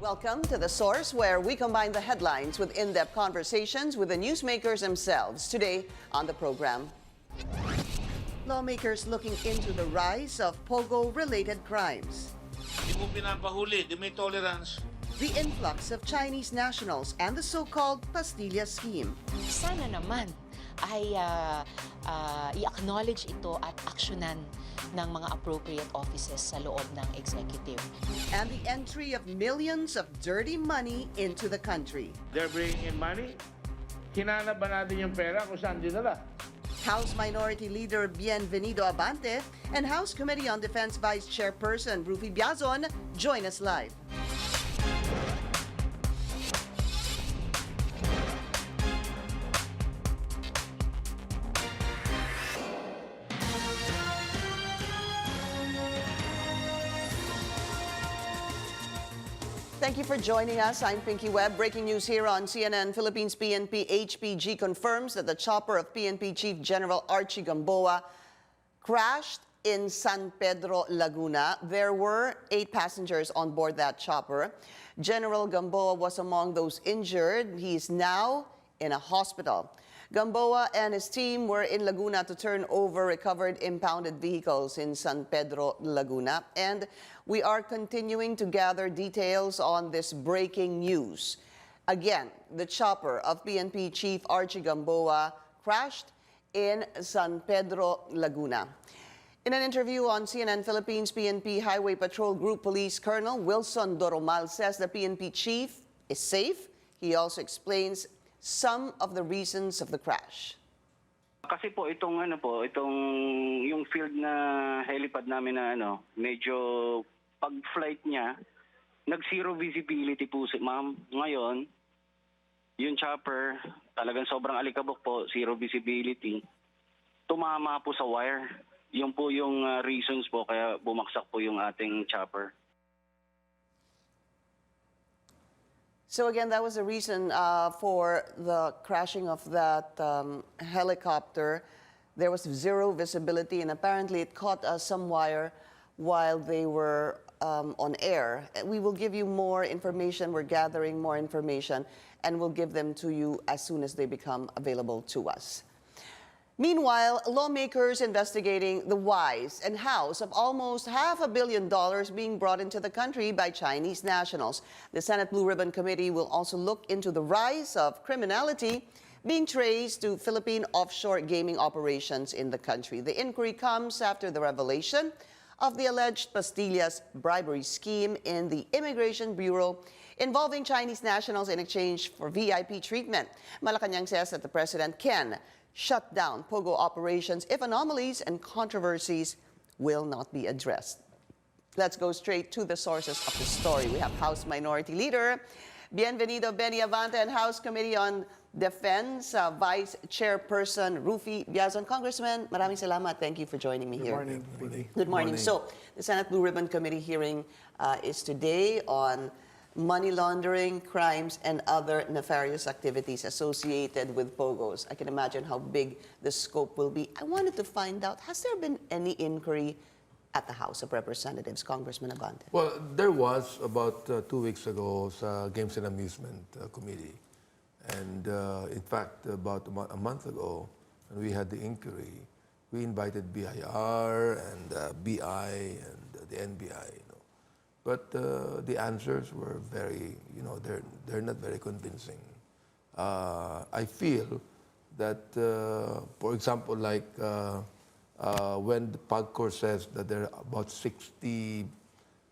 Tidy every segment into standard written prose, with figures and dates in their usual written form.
Welcome to The Source, where we combine the headlines with in-depth conversations with the newsmakers themselves. Today on the program, lawmakers looking into the rise of POGO-related crimes. Di mo pinapahuli, di may tolerance. The influx of Chinese nationals and the so-called Pastilla scheme. Sana naman ay i-acknowledge ito at aksyonan ng mga appropriate offices sa loob ng executive. And the entry of millions of dirty money into the country. They're bringing in money. Hinanap ba natin yung pera kung saan dinala? House Minority Leader Bienvenido Abante and House Committee on Defense Vice Chairperson Ruffy Biazon join us live. Thank you for joining us. I'm Pinky Webb. Breaking news here on CNN. Philippines PNP HPG confirms that the chopper of PNP Chief General Archie Gamboa crashed in San Pedro, Laguna. There were 8 passengers on board that chopper. General Gamboa was among those injured. He is now in a hospital. Gamboa and his team were in Laguna to turn over recovered impounded vehicles in San Pedro, Laguna. And we are continuing to gather details on this breaking news. Again, the chopper of PNP Chief Archie Gamboa crashed in San Pedro, Laguna. In an interview on CNN Philippines, PNP Highway Patrol Group Police Colonel Wilson Doromal says the PNP chief is safe. He also explains some of the reasons of the crash. Kasi po itong yung field na helipad namin na medyo pag flight niya nag-zero visibility po ma'am. Ngayon, yung chopper talagang sobrang alikabok po, zero visibility. Tumama po sa wire. Yun po yung reasons po kaya bumaksak po yung ating chopper. So again, that was the reason for the crashing of that helicopter. There was zero visibility, and apparently it caught some wire while they were on air. We will give you more information. We're gathering more information, and we'll give them to you as soon as they become available to us. Meanwhile, lawmakers investigating the whys and hows of almost $500 million being brought into the country by Chinese nationals. The Senate Blue Ribbon Committee will also look into the rise of criminality being traced to Philippine offshore gaming operations in the country. The inquiry comes after the revelation of the alleged Pastillas bribery scheme in the Immigration Bureau involving Chinese nationals in exchange for VIP treatment. Malacanang says that the president can shut down POGO operations if anomalies and controversies will not be addressed. Let's go straight to the sources of the story. We have House Minority Leader Bienvenido Benny Abante and House Committee on Defense Vice Chairperson Ruffy Biazon. Congressman, maraming salamat. Thank you for joining me here. Good morning. Good morning. So, the Senate Blue Ribbon Committee hearing is today on money laundering, crimes, and other nefarious activities associated with POGOs. I can imagine how big the scope will be. I wanted to find out, has there been any inquiry at the House of Representatives, Congressman Abante? Well, there was about 2 weeks ago sa Games and Amusement Committee. And in fact, about a month ago, when we had the inquiry, we invited BIR and BI and the NBI. But the answers were very, they're not very convincing. I feel that, for example, like when the PAGCOR says that there are about 60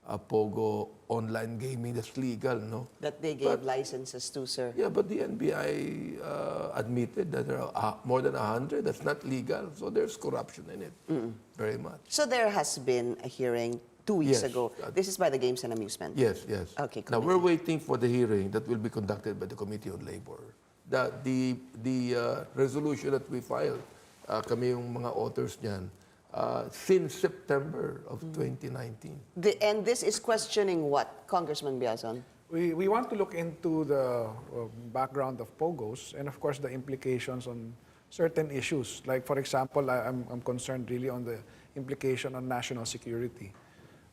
POGO online gaming that's legal, no? That they gave licenses to, sir. Yeah, but the NBI admitted that there are more than 100 that's not legal. So there's corruption in it, very much. So there has been a hearing 2 weeks Yes. ago. This is by the Games and Amusement. Yes, yes. Okay, Now committee. we're waiting for the hearing that will be conducted by the Committee on Labor. The resolution that we filed, kami yung mga authors niyan, since September of 2019. And this is questioning what, Congressman Biazon? We want to look into the background of POGOs and, of course, the implications on certain issues. Like, for example, I'm concerned really on the implication on national security.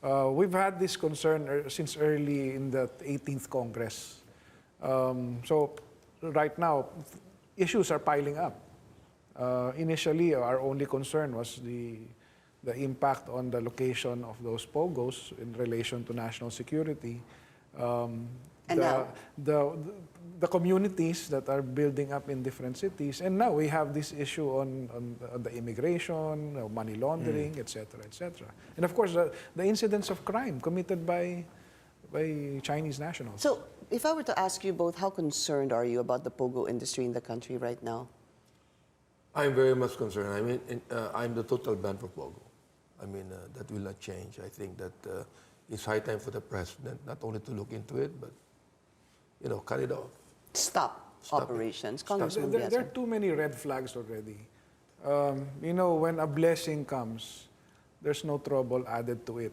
We've had this concern since early in the 18th Congress. So right now, issues are piling up. Initially, our only concern was the impact on the location of those POGOs in relation to national security. And now? The communities that are building up in different cities, and now we have this issue on the immigration, money laundering, etc., etc. And of course, the incidents of crime committed by Chinese nationals. So, if I were to ask you both, how concerned are you about the pogo industry in the country right now? I'm very much concerned. I mean, I'm the total ban for Pogo. I mean, that will not change. I think that it's high time for the president not only to look into it, but, cut it off. Stop operations. Stop Congressman There are Biazon. too many red flags already. When a blessing comes, there's no trouble added to it.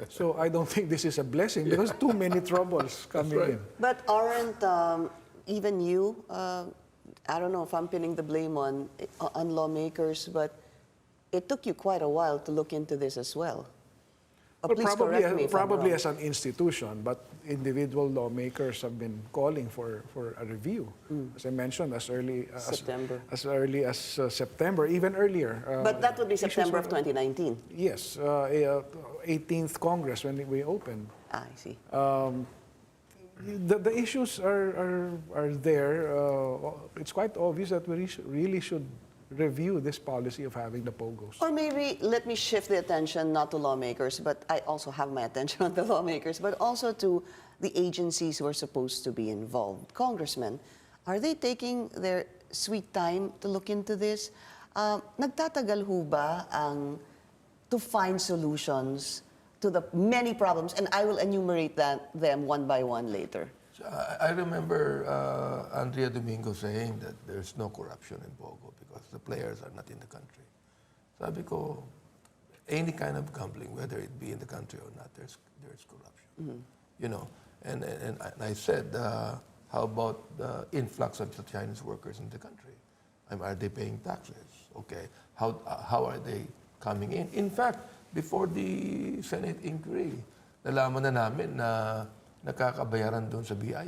So I don't think this is a blessing because too many troubles coming in. But aren't even you, I don't know if I'm pinning the blame on lawmakers, but it took you quite a while to look into this as well. Well, Please correct me if I'm probably wrong. as an institution, but individual lawmakers have been calling for a review. As I mentioned, as early September. as early as September, even earlier. But that would be issues September were- of 2019. Yes, 18th Congress when we opened. I see. The issues are there. It's quite obvious that we really should review this policy of having the POGOs. Or maybe let me shift the attention not to lawmakers, but I also have my attention on the lawmakers, but also to the agencies who are supposed to be involved. Congressmen, are they taking their sweet time to look into this? Nagtatagal ho ba to find solutions to the many problems? And I will enumerate them one by one later. So I remember Andrea Domingo saying that there's no corruption in Pogo because the players are not in the country. Sabi ko, any kind of gambling, whether it be in the country or not, there's corruption. And I said, how about the influx of the Chinese workers in the country? Are they paying taxes? Okay, how are they coming in? In fact, before the Senate inquiry, nalaman na namin na nakakabayaran doon sa BI.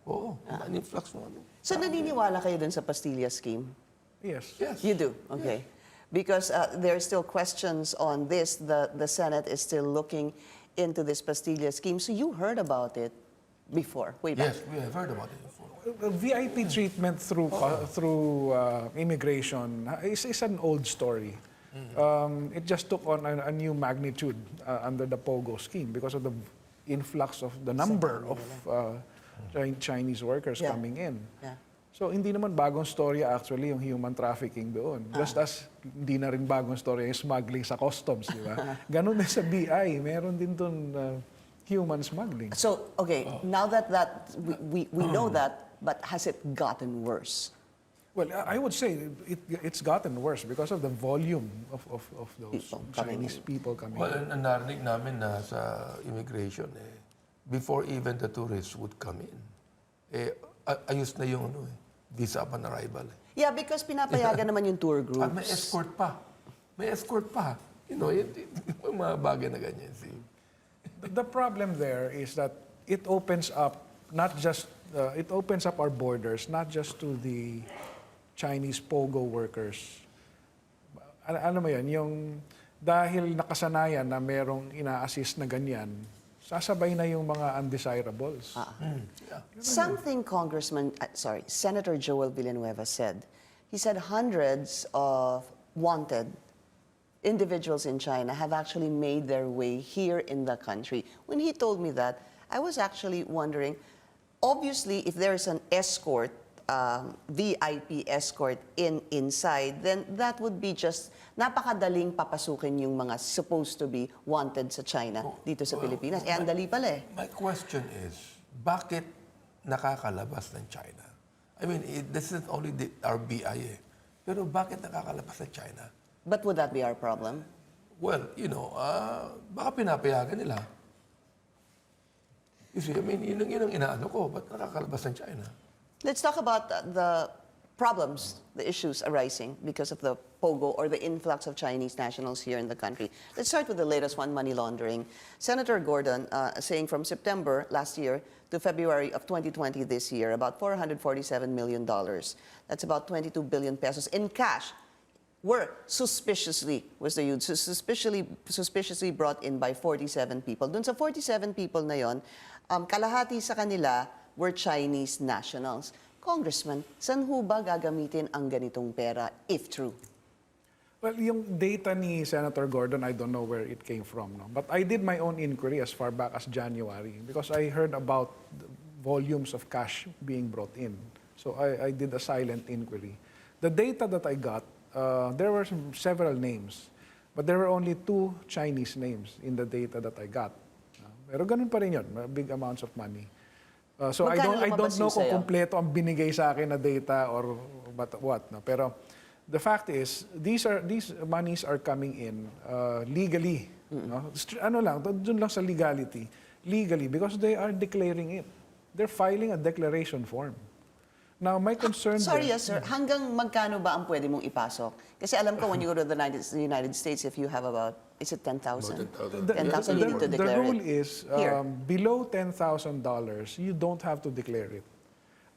Oo, an influx naman. So naniniwala kayo dun sa Pastilla scheme? Yes. Yes. You do, okay. Because there are still questions on this. The Senate is still looking into this Pastilla scheme. So you heard about it before, way back. Yes, we have heard about it before. VIP treatment through immigration is an old story. It just took on a new magnitude under the POGO scheme because of the influx of the number of Chinese workers coming in. Yeah. So hindi naman bagong story actually yung human trafficking doon. Just as hindi na rin bagong story yung smuggling sa customs, di ba? Ganun din sa BI, meron din doon human smuggling. So, okay, now that we know that, but has it gotten worse? Well, I would say it's gotten worse because of the volume of those People coming Chinese people coming Well, in. ang narinig namin na sa immigration, before even the tourists would come in, ayos na yung visa upon arrival. Yeah, because pinapayagan naman yung tour groups. At may escort pa. May escort pa. Yung mga bagay na ganyan. See? The problem there is that it opens up it opens up our borders not just to the Chinese POGO workers. Ano mo yan, yung dahil nakasanayan na merong ina-assist na ganyan, sasabay na yung mga undesirables. Something Senator Joel Villanueva said. He said hundreds of wanted individuals in China have actually made their way here in the country. When he told me that, I was actually wondering, obviously, if there's an escort, VIP escort inside, then that would be just napakadaling papasukin yung mga supposed to be wanted sa China dito sa Pilipinas. Ang dali pala eh. My question is, bakit nakakalabas ng China? I mean, this isn't only our BI pero bakit nakakalabas ng China? But would that be our problem? Well, baka pinapayagan nila. You see, I mean, yun ang inaano ko, ba't nakakalabas ng China? Let's talk about the problems, the issues arising because of the POGO or the influx of Chinese nationals here in the country. Let's start with the latest one, money laundering. Senator Gordon saying from September last year to February of 2020 this year, about $447 million. That's about 22 billion pesos in cash were suspiciously, was the youth, suspiciously brought in by 47 people. Dun sa 47 people na yon, kalahati sa kanila were Chinese nationals. Congressman, saan ho ba gagamitin ang ganitong pera, if true? Well, yung data ni Senator Gordon, I don't know where it came from. No? But I did my own inquiry as far back as January because I heard about the volumes of cash being brought in. So I did a silent inquiry. The data that I got, there were several names, but there were only 2 Chinese names in the data that I got. Pero ganun pa rin yun, big amounts of money. So I don't know kung kumpleto ang binigay sa akin na data or what. No? Pero the fact is, these monies are coming in legally. No? Ano lang, dun lang sa legality. Legally, because they are declaring it. They're filing a declaration form. Now, my concern... Sorry, yes, sir. Hanggang magkano ba ang pwede mong ipasok? Kasi alam ko when you go to the United States, if you have about, is it 10,000? 10,000 you need to declare the rule it. is, below $10,000, you don't have to declare it.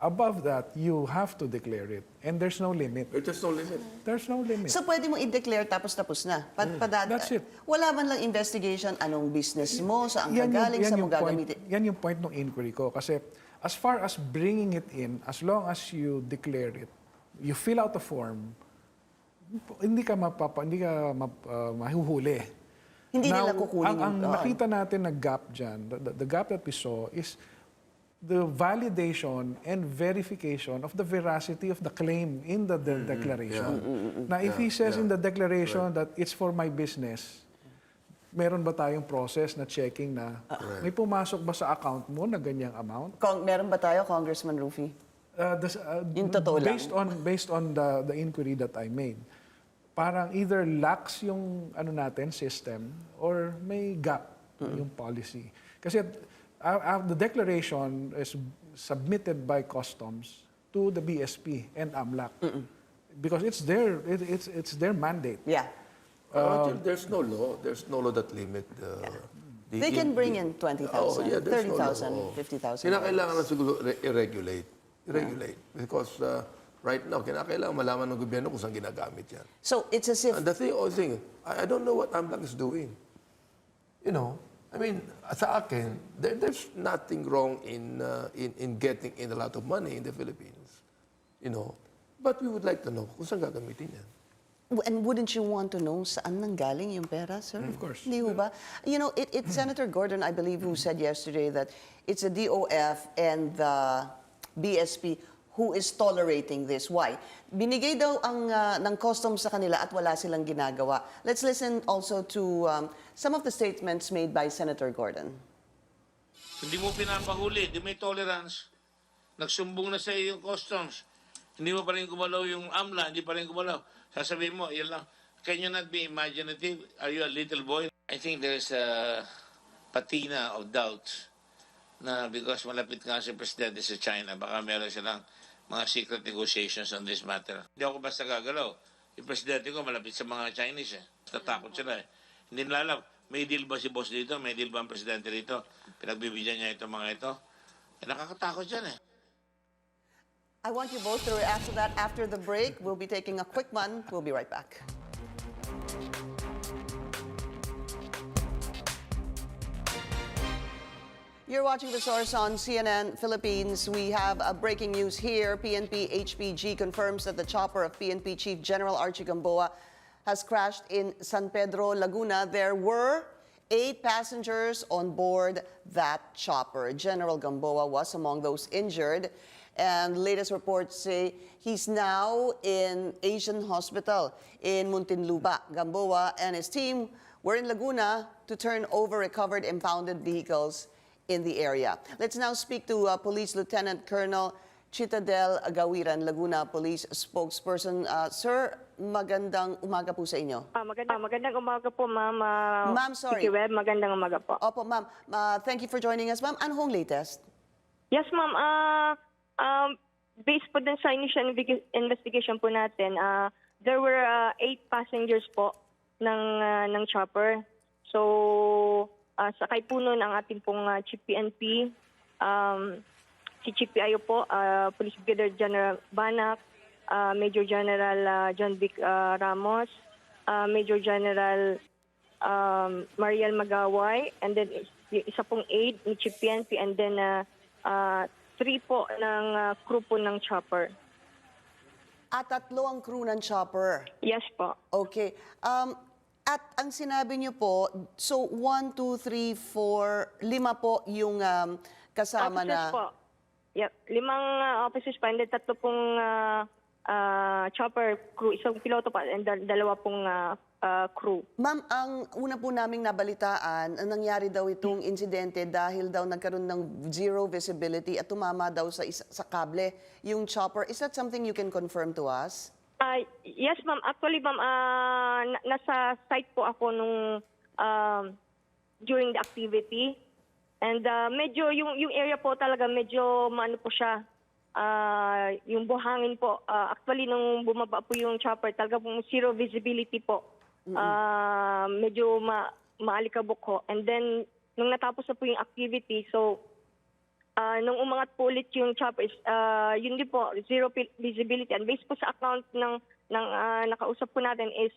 Above that, you have to declare it. And there's no limit. There's no limit. There's no limit. So pwede mong i-declare tapos na. That's it. Wala man lang investigation, anong business mo, saan ka galing, saan mo gagamitin. Yan yung point ng inquiry ko. Kasi as far as bringing it in, as long as you declare it, you fill out the form, hindi ka mahuhuli. Hindi nila kukunin ang nakita natin na gap dyan, the gap that we saw is the validation and verification of the veracity of the claim in the declaration. Now, if he says in the declaration that it's for my business, meron ba tayong process na checking na may pumasok ba sa account mo na ganyang amount? Meron ba tayo, Congressman Ruffy? Yung totoo lang. Based on the inquiry that I made, parang either lacks yung system or may gap yung policy. Kasi the declaration is submitted by customs to the BSP and AMLAC because it's their mandate. Yeah. There's no law. There's no law that limit They can bring in 20,000, 30,000, 50,000. Kinakailangan na siguro i-regulate. Because right now, kinakailangan malaman ng gobyerno kung saan ginagamit yan. So it's as if... And the thing, I don't know what AMLAC is doing. You know, I mean, sa akin, there's nothing wrong in getting in a lot of money in the Philippines. You know, but we would like to know kung saan gagamitin yan. And wouldn't you want to know saan nanggaling yung pera, sir? Of course. Hindi ho ba? You know, it's Senator Gordon, I believe, who said yesterday that it's a DOF and the BSP who is tolerating this. Why? Binigay daw ng customs sa kanila at wala silang ginagawa. Let's listen also to some of the statements made by Senator Gordon. Hindi mo pinapahuli, di may tolerance. Nagsumbong na sa iyo yung customs. Hindi mo pa rin gumalaw yung AMLA, hindi pa rin gumalaw. Sasabihin mo, yan lang. Can you not be imaginative? Are you a little boy? I think there's a patina of doubts na because malapit nga si Presidente sa China, baka meron silang mga secret negotiations on this matter. Hindi ako basta gagalaw. Yung Presidente ko malapit sa mga Chinese. Tatakot sila. Hindi nila alam, may deal ba si boss dito? May deal ba ang Presidente dito? Pinagbibigyan niya itong mga ito? Nakakatakot yan eh. I want you both to react to that after the break. We'll be taking a quick one. We'll be right back. You're watching The Source on CNN Philippines. We have breaking news here. PNP HPG confirms that the chopper of PNP Chief General Archie Gamboa has crashed in San Pedro, Laguna. There were 8 passengers on board that chopper. General Gamboa was among those injured. And latest reports say he's now in Asian Hospital in Muntinlupa. Gamboa and his team were in Laguna to turn over recovered impounded vehicles in the area. Let's now speak to Police Lieutenant Colonel Chitadel Gawiran, Laguna Police spokesperson. Sir, magandang umaga po sa inyo. Magandang umaga po, ma'am. Ma'am, sorry. Pinky Webb, magandang umaga po. Opo, ma'am. Thank you for joining us, ma'am. Ano hong latest? Yes, ma'am. based po din sa initial investigation po natin, there were 8 passengers po ng chopper. So, sakay po nun ang ating pong Chief PNP, si Chief PIO po, Police Brigadier General Banak, Major General John Vic Ramos, Major General Mariel Magaway, and then isa pong aide ni Chief PNP, and then 3 po ng crew po ng chopper. At 3 ang crew ng chopper. Yes po. Okay. At ang sinabi niyo po, so 1, 2, 3, 4, 5 po yung kasama Officers na... po. Yep. 5 officers pa, and then 3 pong chopper crew, isang piloto pa, and 2 pong crew. Ma'am, ang una po naming nabalitaan, nangyari daw itong insidente dahil daw nagkaroon ng zero visibility at tumama daw sa kable yung chopper. Is that something you can confirm to us? Yes, ma'am. Actually, ma'am, nasa site po ako nung during the activity. And medyo, yung area po talaga, medyo maano po siya. Yung buhangin po. Actually, nung bumaba po yung chopper, talaga po zero visibility po. Medyo maalikabok ko. And then, nung natapos na po yung activity, so, nung umangat po ulit yung chopper, yun din po, zero visibility. And based po sa account ng nakausap po natin is,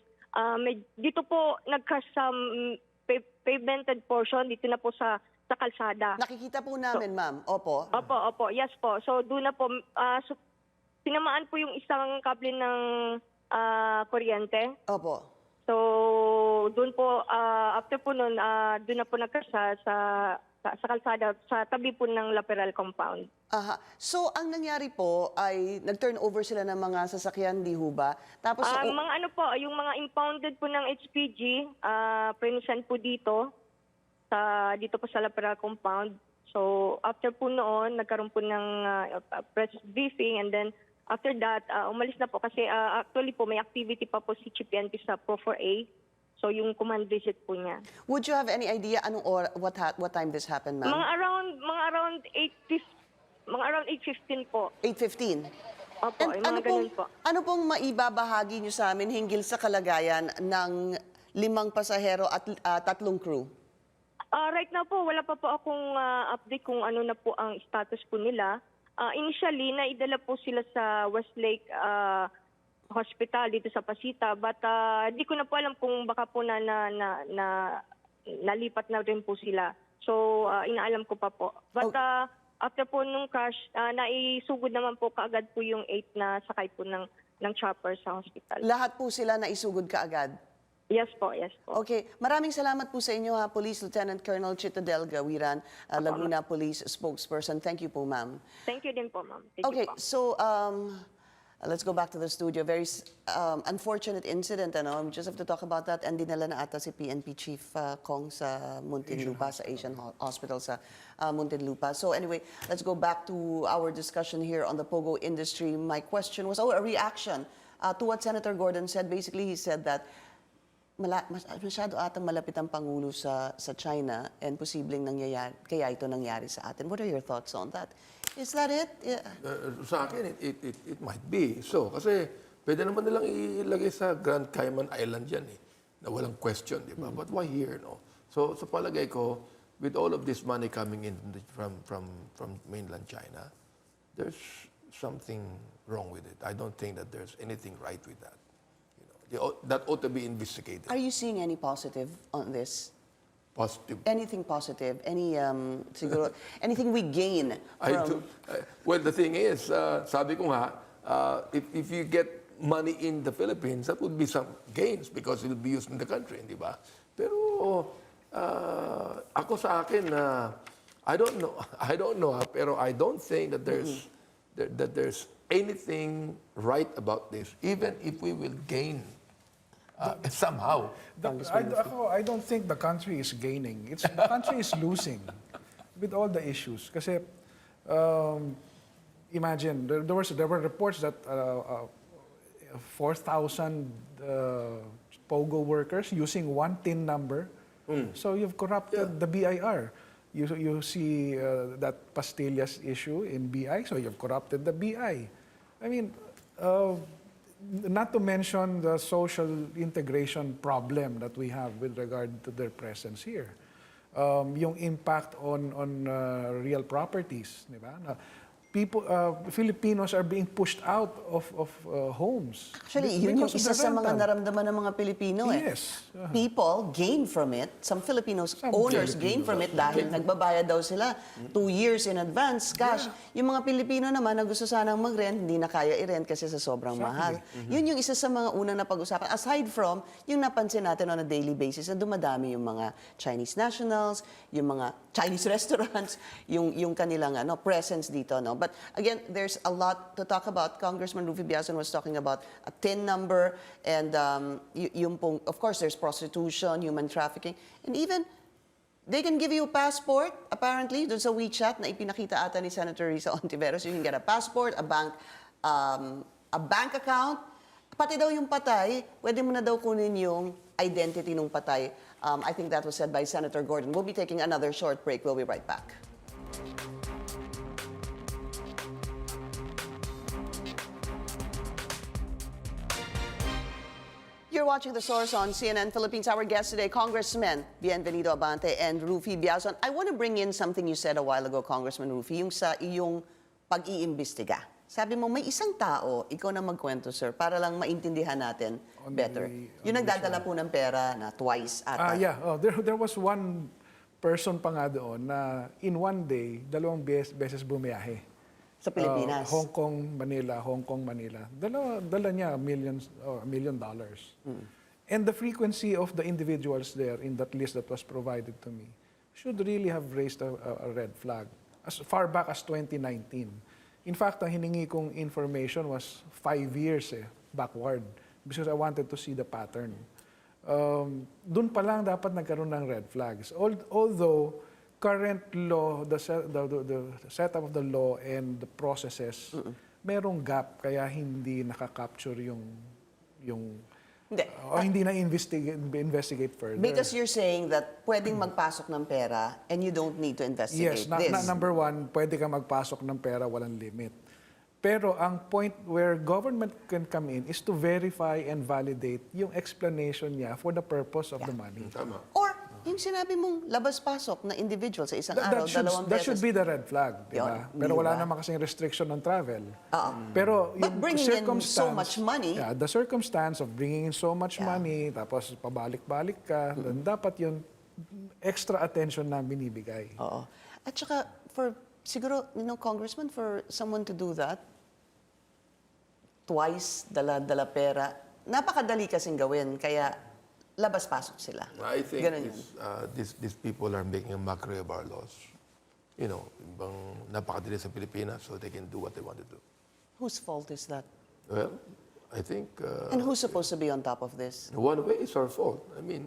dito po nag-crash sa pavemented portion, dito na po sa kalsada. Nakikita po namin, ma'am. Opo. Opo. Yes po. So, doon na po, tinamaan po yung isang kable ng kuryente. Opo. So, doon po, after po nun, doon na po nagkasa sa kalsada, sa tabi po ng Laperal compound. Aha. So, ang nangyari po ay nag-turn over sila ng mga sasakyan, di ho ba? Tapos, Mga ano po, yung mga impounded po ng HPG, prenisan po dito po sa Laperal compound. So, after po noon, nagkaroon po ng press briefing, and then after that, umalis na po kasi actually po may activity pa po si Chief PNP sa Pro 4A. So, yung command visit po niya. would you have any idea what time this happened, ma'am? Mga around 8:15 po. 8:15. Opo, And yung mga ganun po. ano pong maibabahagi niyo sa amin hinggil sa kalagayan ng 5 pasahero at 3 crew? Right now po, wala pa po akong update kung ano na po ang status po nila. Initially, naidala po sila sa Westlake Hospital dito sa Pasita, but di ko na po alam kung baka po nalipat na rin po sila. So, inaalam ko pa po. But after po nung crash, naisugod naman po kaagad po yung 8 na sakay po ng chopper sa hospital. Lahat po sila naisugod kaagad? Yes po, yes po. Okay. Maraming salamat po sa inyo, Police Lieutenant Colonel Chito Del Gawiran, Laguna Police Spokesperson. Thank you po, ma'am. Thank you din po, ma'am. Thank Okay, you po. so let's go back to the studio. Very unfortunate incident, ano? We just have to talk about that. And dinala na ata si PNP Chief Cong sa Muntinlupa, sa Asian Hospital sa Muntinlupa. So anyway, let's go back to our discussion here on the POGO industry. My question was, a reaction to what Senator Gordon said. Basically, he said that masyado atang malapit ang Pangulo sa China and posibleng kaya ito nangyari sa atin. What are your thoughts on that? Is that it? Yeah. Sa akin, it might be. So, kasi pwede naman nilang ilagay sa Grand Cayman Island yan na walang question, di ba? But why here, no? So, sa palagay ko, with all of this money coming in from mainland China, there's something wrong with it. I don't think that there's anything right with that. That ought to be investigated. Are you seeing any positive on this? Positive. Anything positive? Siguro, anything we gain from... Well, the thing is, sabi ko nga, if you get money in the Philippines, that would be some gains because it will be used in the country, di ba? Pero ako sa akin, I don't know, pero I don't think that there's anything right about this, even if we will gain somehow. I don't think the country is gaining. The country is losing with all the issues. Kasi imagine, there were reports that 4,000 POGO workers using one TIN number. So you've corrupted the BIR. You see that pastillas issue in BI, so you've corrupted the BI. I mean, not to mention the social integration problem that we have with regard to their presence here. Yung impact on real properties, di ba? Na Filipinos are being pushed out of homes. Actually, yun yung because of isa the sa mga rental. naramdaman ng mga Pilipino eh. Yes. People gain from it. Some Filipinos, Some owners gain from it dahil nagbabayad daw sila 2 years in advance, cash. Yung mga Pilipino naman na gusto sanang mag-rent, hindi na kaya i-rent kasi sa sobrang mahal. Yun yung isa sa mga unang napag-usapan. Aside from, yung napansin natin on a daily basis na dumadami yung mga Chinese nationals, yung mga Chinese restaurants, yung kanilang presence dito. No? But again, there's a lot to talk about. Congressman Ruffy Biazon was talking about a TIN number and of course, there's prostitution, human trafficking, and even they can give you a passport, apparently, dun sa WeChat na ipinakita ata ni Senator Risa Ontiveros. You can get a passport, a bank account, pati daw yung patay, pwede mo na daw kunin yung identity ng patay. I think that was said by Senator Gordon. We'll be taking another short break. We'll be right back. You're watching The Source on CNN Philippines. Our guests today, Congressmen Bienvenido Abante and Ruffy Biazon. I want to bring in something you said a while ago, Congressman Ruffy, yung sa iyong pag-iimbestiga. Sabi mo, may isang tao, ikaw na magkwento, sir, para lang maintindihan natin better. Yung nagdadala po ng pera na twice ata. There was one person pa nga doon na in one day, 2 beses bumiyahe. Sa Pilipinas. Hong Kong, Manila. Dala niya $1 million. And the frequency of the individuals there in that list that was provided to me should really have raised a red flag as far back as 2019. In fact, ang hiningi kong information was 5 years backward because I wanted to see the pattern. Doon pa lang dapat nagkaroon ng red flags. Although current law, the setup of the law and the processes, merong gap kaya hindi nakaka-capture yung hindi na investigate further. Because you're saying that pwedeng magpasok ng pera and you don't need to investigate this. Number one, pwede ka magpasok ng pera, walang limit. Pero ang point where government can come in is to verify and validate yung explanation niya for the purpose of the money. Tama. Or yung sinabi mong labas-pasok na individual sa isang araw, 2 beses. That should be the red flag, di ba? Pero wala naman kasing restriction on travel. Pero But bringing in so much money, the circumstance of bringing in so much money, tapos pabalik-balik ka, then dapat yun extra attention na binibigay. Oo. At saka, siguro, Congressman, for someone to do that, twice, dala pera, napakadali kasing gawin, kaya labas-pasok sila. I think Ganun yun. these people are making a mockery of our laws. Bang napakadali sa Pilipinas so they can do what they want to do. Whose fault is that? Well, I think And who's supposed to be on top of this? one way it's our fault. I mean,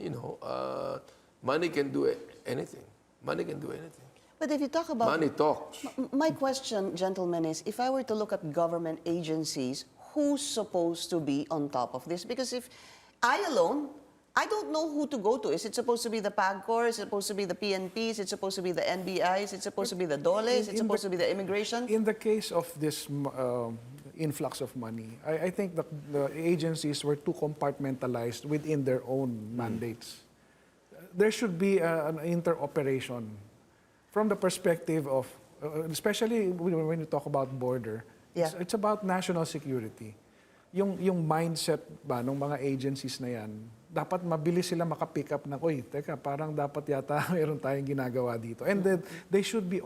money can do anything. Money can do anything. But if you talk about... Money talks. My question, gentlemen, is if I were to look at government agencies, who's supposed to be on top of this? Because if I alone, I don't know who to go to. Is it supposed to be the PAGCOR? Is it supposed to be the PNP? Is it supposed to be the NBI? Is it supposed to be the DOLE? Is it supposed to be the immigration? In the case of this influx of money, I think that the agencies were too compartmentalized within their own mandates. There should be an interoperation from the perspective of, especially when you talk about border, it's about national security. Yung mindset ba ng mga agencies na yan, dapat mabilis sila makapick up na, teka, parang dapat yata mayroon tayong ginagawa dito. And then they should be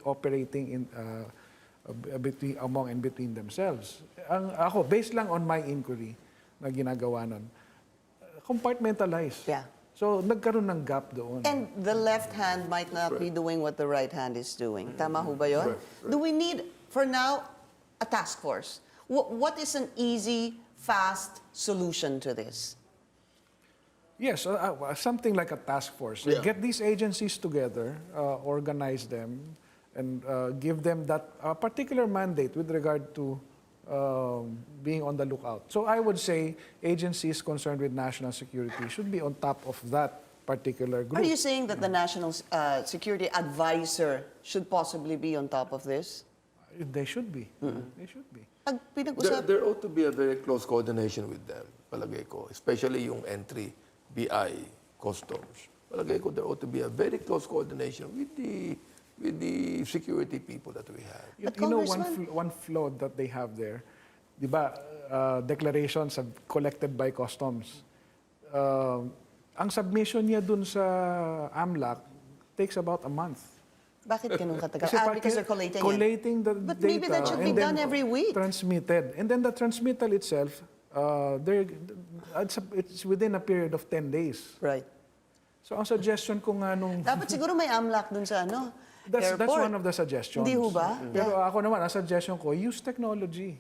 operating in among and between themselves. Ako, based lang on my inquiry na ginagawa nun, compartmentalized. Yeah. So, nagkaroon ng gap doon. And the left hand might not be doing what the right hand is doing. Tama ho ba yun? Right. Do we need, for now, a task force? What is an easy, fast solution to this? Yes, something like a task force. Yeah. Get these agencies together, organize them, and give them that particular mandate with regard to being on the lookout. So I would say agencies concerned with national security should be on top of that particular group. Are you saying that the National Security Advisor should possibly be on top of this? They should be. They should be. Pag pinag-usap, There ought to be a very close coordination with them, palagay ko. Especially yung entry, BI, customs. Palagay ko, there ought to be a very close coordination with the security people that we have. But You know, Congressman- one flaw that they have there, di ba, declarations are collected by customs. Ang submission niya dun sa AMLAC takes about a month. bakit ganun katagal? Kasi Because they're collating it. collating the But data. maybe that should be and then done every week. Transmitted. And then the transmittal itself, it's within a period of 10 days. Right. So ang suggestion ko nga nung... Dapat siguro may AMLAC dun sa That's airport. one of the suggestions. Hindi ho ba? Pero ako naman, ang suggestion ko, use technology.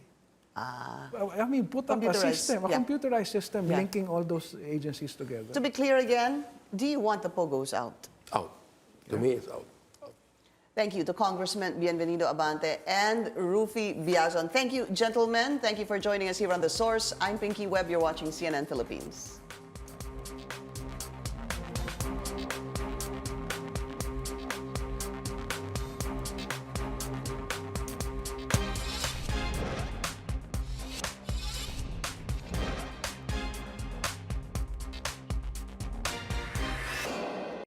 I mean, put up a Computerized, system, a yeah. computerized system Yeah. linking all those agencies together. To be clear again, do you want the POGOs out? Out. To me, it's out. Thank you to Congressman Bienvenido Abante and Ruffy Biazon. Thank you, gentlemen. Thank you for joining us here on The Source. I'm Pinky Webb. You're watching CNN Philippines.